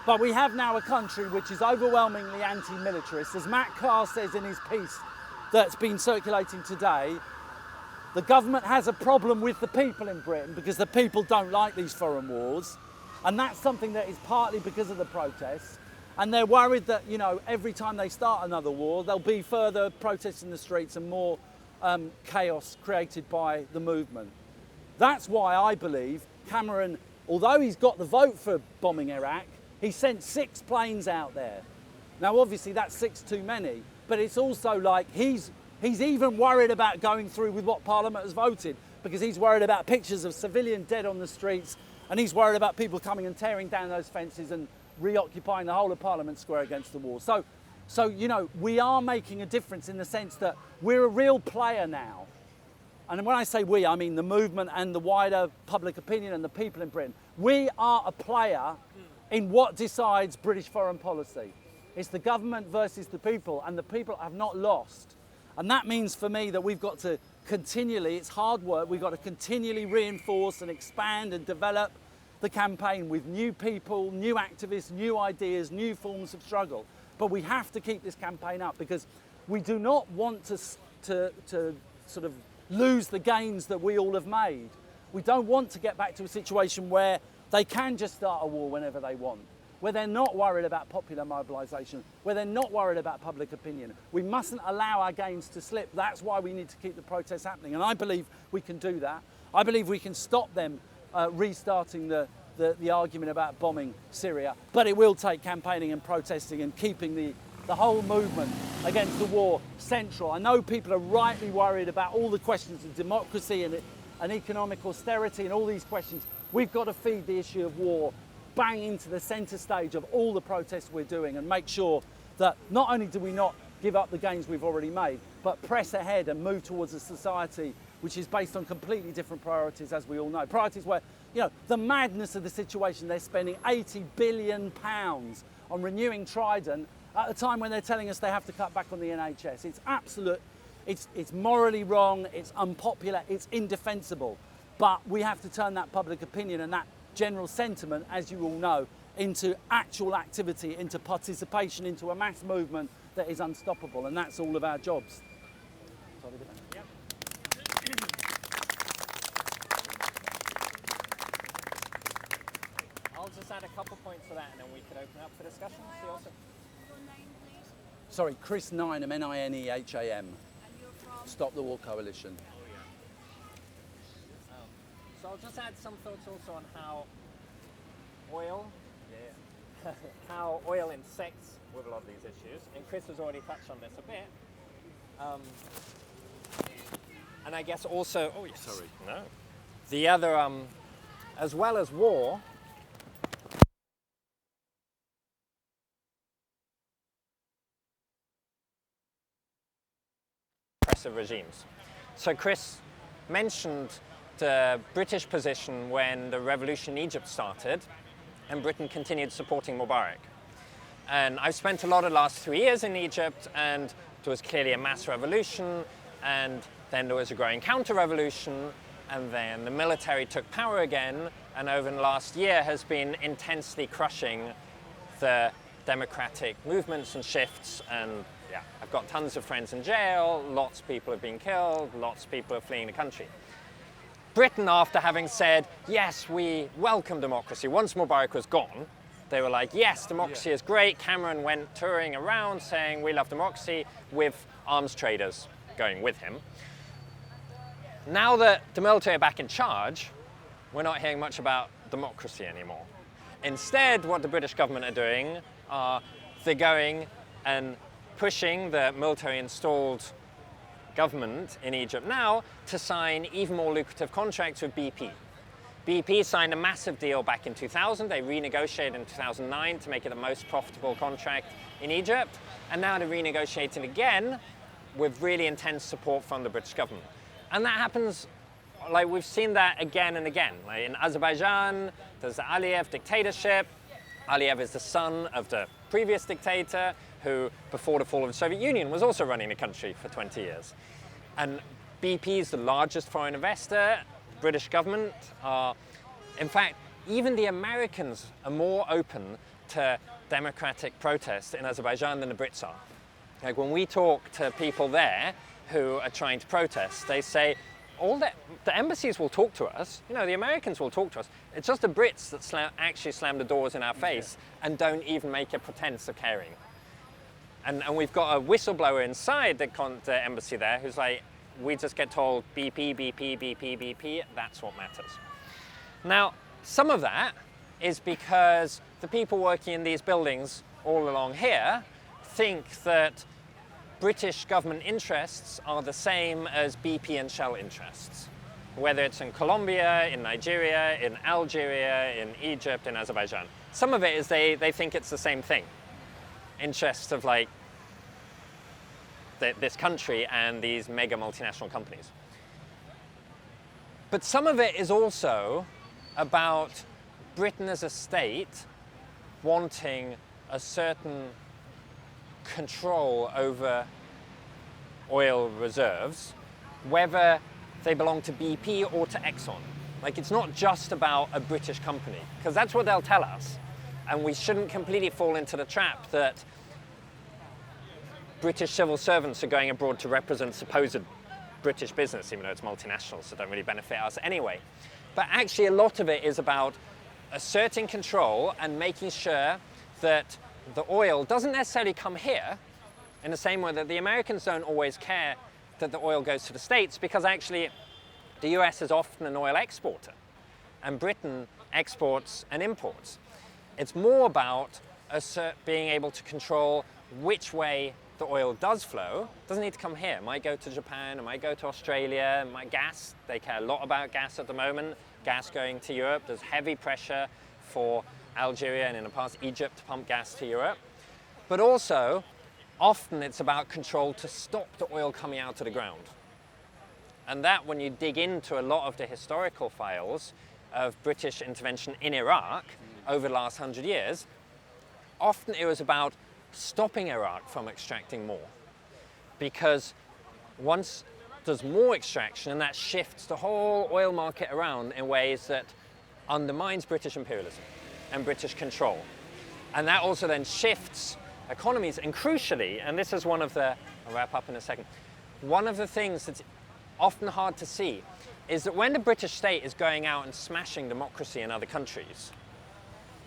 But we have now a country which is overwhelmingly anti-militarist. As Matt Carr says in his piece that's been circulating today, the government has a problem with the people in Britain because the people don't like these foreign wars. And that's something that is partly because of the protests. And they're worried that, you know, every time they start another war, there'll be further protests in the streets and more chaos created by the movement. That's why I believe Cameron, although he's got the vote for bombing Iraq, he sent 6 planes out there. Now, obviously, that's 6 too many, but it's also like he's even worried about going through with what Parliament has voted because he's worried about pictures of civilian dead on the streets, and he's worried about people coming and tearing down those fences and reoccupying the whole of Parliament Square against the wall. So, you know, we are making a difference in the sense that we're a real player now. And when I say we, I mean the movement and the wider public opinion and the people in Britain. We are a player in what decides British foreign policy. It's the government versus the people, and the people have not lost. And that means for me that we've got to continually, it's hard work, we've got to continually reinforce and expand and develop the campaign with new people, new activists, new ideas, new forms of struggle. But we have to keep this campaign up because we do not want to sort of lose the gains that we all have made. We don't want to get back to a situation where they can just start a war whenever they want, where they're not worried about popular mobilisation, where they're not worried about public opinion. We mustn't allow our gains to slip. That's why we need to keep the protests happening. And I believe we can do that. I believe we can stop them restarting the argument about bombing Syria. But it will take campaigning and protesting and keeping the whole movement against the war central. I know people are rightly worried about all the questions of democracy and economic austerity and all these questions. We've got to feed the issue of war bang into the centre stage of all the protests we're doing and make sure that not only do we not give up the gains we've already made, but press ahead and move towards a society which is based on completely different priorities, as we all know. Priorities where, you know, the madness of the situation, they're spending £80 billion on renewing Trident at a time when they're telling us they have to cut back on the NHS. It's absolute, it's morally wrong, it's unpopular, it's indefensible. But we have to turn that public opinion and that general sentiment, as you all know, into actual activity, into participation, into a mass movement that is unstoppable, and that's all of our jobs. Yep. I'll just add a couple points to that, and then we could open up for discussion. Your name, please? Sorry, Chris Nineham, Nineham. And you're from? Stop the War Coalition. So I'll just add some thoughts also on how oil intersects with a lot of these issues, and Chris has already touched on this a bit. And I guess also, the other, as well as war, oppressive regimes. So Chris mentioned the British position when the revolution in Egypt started and Britain continued supporting Mubarak. And I've spent a lot of the last 3 years in Egypt, and there was clearly a mass revolution, and then there was a growing counter-revolution, and then the military took power again, and over the last year has been intensely crushing the democratic movements and shifts. And yeah, I've got tons of friends in jail, lots of people have been killed, lots of people are fleeing the country. Britain, after having said, yes, we welcome democracy, once Mubarak was gone, they were like, yes, democracy is great. Cameron went touring around saying we love democracy, with arms traders going with him. Now that the military are back in charge, we're not hearing much about democracy anymore. Instead, what the British government are doing are they're going and pushing the military-installed government in Egypt now to sign even more lucrative contracts with BP. BP signed a massive deal back in 2000. They renegotiated in 2009 to make it the most profitable contract in Egypt. And now they're renegotiating again with really intense support from the British government. And that happens, like we've seen that again and again. Like in Azerbaijan, there's the Aliyev dictatorship. Aliyev is the son of the previous dictator who, before the fall of the Soviet Union, was also running the country for 20 years. And BP is the largest foreign investor. The British government are, in fact, even the Americans are more open to democratic protest in Azerbaijan than the Brits are. Like when we talk to people there who are trying to protest, they say, the embassies will talk to us, you know, the Americans will talk to us. It's just the Brits that actually slam the doors in our face and don't even make a pretense of caring. And we've got a whistleblower inside the embassy there who's like, we just get told BP, BP, BP, BP, that's what matters. Now, some of that is because the people working in these buildings all along here think that British government interests are the same as BP and Shell interests. Whether it's in Colombia, in Nigeria, in Algeria, in Egypt, in Azerbaijan. Some of it is they think it's the same thing. Interests of like this country and these mega multinational companies. But some of it is also about Britain as a state wanting a certain control over oil reserves, whether they belong to BP or to Exxon. Like, it's not just about a British company, because that's what they'll tell us. And we shouldn't completely fall into the trap that British civil servants are going abroad to represent supposed British business, even though it's multinational, so don't really benefit us anyway. But actually, a lot of it is about asserting control and making sure that the oil doesn't necessarily come here, in the same way that the Americans don't always care that the oil goes to the States, because actually the US is often an oil exporter and Britain exports and imports. It's more about being able to control which way the oil does flow. It doesn't need to come here. It might go to Japan, it might go to Australia, it might gas. They care a lot about gas at the moment. Gas going to Europe. There's heavy pressure for Algeria and in the past Egypt to pump gas to Europe. But also, often it's about control to stop the oil coming out of the ground. And that, when you dig into a lot of the historical files of British intervention in Iraq over the last 100 years, often it was about stopping Iraq from extracting more. Because once there's more extraction, and that shifts the whole oil market around in ways that undermines British imperialism and British control. And that also then shifts economies, and crucially, and this is one of the, I'll wrap up in a second, one of the things that's often hard to see is that when the British state is going out and smashing democracy in other countries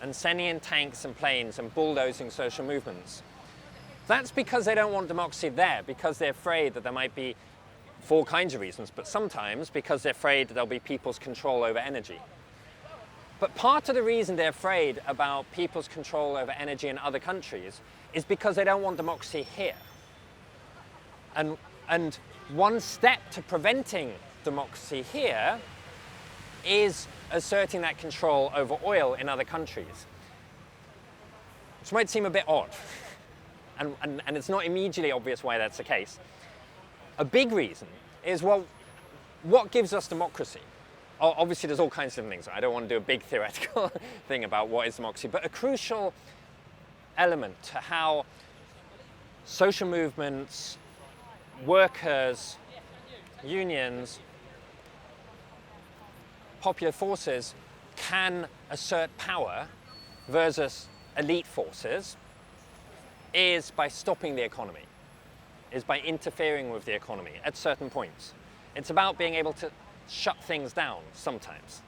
and sending in tanks and planes and bulldozing social movements, that's because they don't want democracy there, because they're afraid that there might be, for all kinds of reasons, but sometimes because they're afraid that there'll be people's control over energy. But part of the reason they're afraid about people's control over energy in other countries is because they don't want democracy here. And one step to preventing democracy here is asserting that control over oil in other countries. Which might seem a bit odd, and it's not immediately obvious why that's the case. A big reason is, well, what gives us democracy? Obviously, there's all kinds of things. I don't want to do a big theoretical thing about what is democracy, but a crucial element to how social movements, workers, unions, popular forces can assert power versus elite forces is by stopping the economy, is by interfering with the economy at certain points. It's about being able to shut things down sometimes,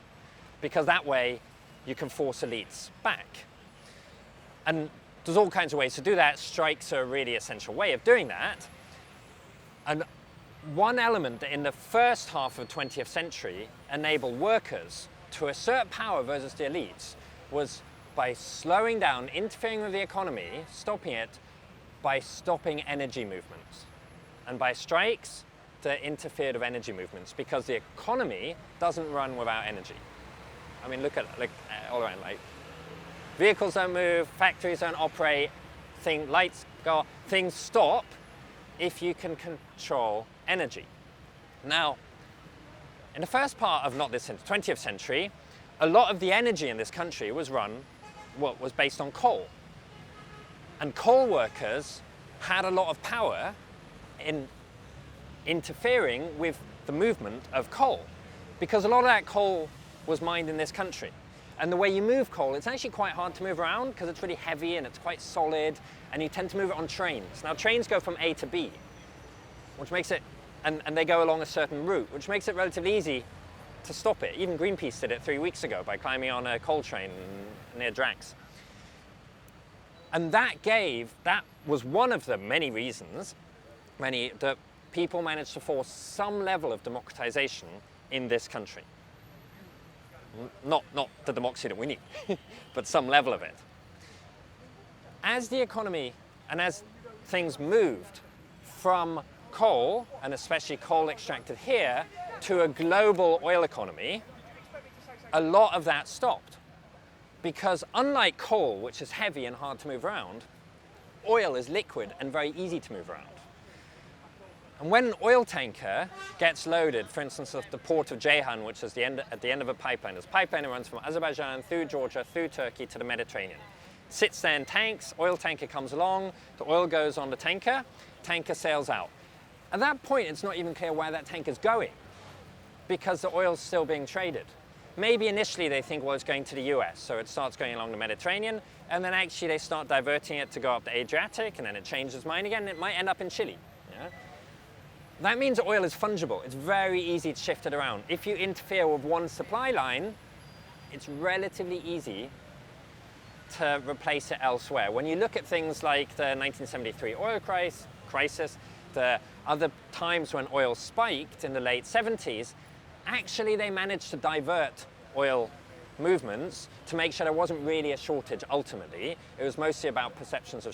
because that way you can force elites back. And there's all kinds of ways to do that. Strikes are a really essential way of doing that. And one element that in the first half of the 20th century enabled workers to assert power versus the elites was by slowing down, interfering with the economy, stopping it, by stopping energy movements. And by strikes, that interfered with energy movements, because the economy doesn't run without energy. I mean, look at all around, like vehicles don't move, factories don't operate, lights go off, things stop if you can control energy. Now, in the first part of 20th century, a lot of the energy in this country was based on coal. And coal workers had a lot of power in interfering with the movement of coal, because a lot of that coal was mined in this country. And the way you move coal, it's actually quite hard to move around because it's really heavy and it's quite solid, and you tend to move it on trains. Now, trains go from A to B, which makes it, and they go along a certain route, which makes it relatively easy to stop it. Even Greenpeace did it 3 weeks ago by climbing on a coal train near Drax. And that was one of the many reasons that people managed to force some level of democratization in this country. Not the democracy that we need, but some level of it. As the economy and as things moved from coal, and especially coal extracted here, to a global oil economy, a lot of that stopped. Because unlike coal, which is heavy and hard to move around, oil is liquid and very easy to move around. And when an oil tanker gets loaded, for instance, at the port of Ceyhan, which is at the end of a pipeline, this pipeline runs from Azerbaijan through Georgia, through Turkey to the Mediterranean. Sits there in tanks, oil tanker comes along, the oil goes on the tanker sails out. At that point, it's not even clear where that tanker's going, because the oil's still being traded. Maybe initially they think, well, it's going to the US, so it starts going along the Mediterranean, and then actually they start diverting it to go up the Adriatic, and then it changes its mind again, and it might end up in Chile. Yeah? That means oil is fungible. It's very easy to shift it around. If you interfere with one supply line, it's relatively easy to replace it elsewhere. When you look at things like the 1973 oil crisis, the other times when oil spiked in the late 70s, actually they managed to divert oil movements to make sure there wasn't really a shortage ultimately. It was mostly about perceptions of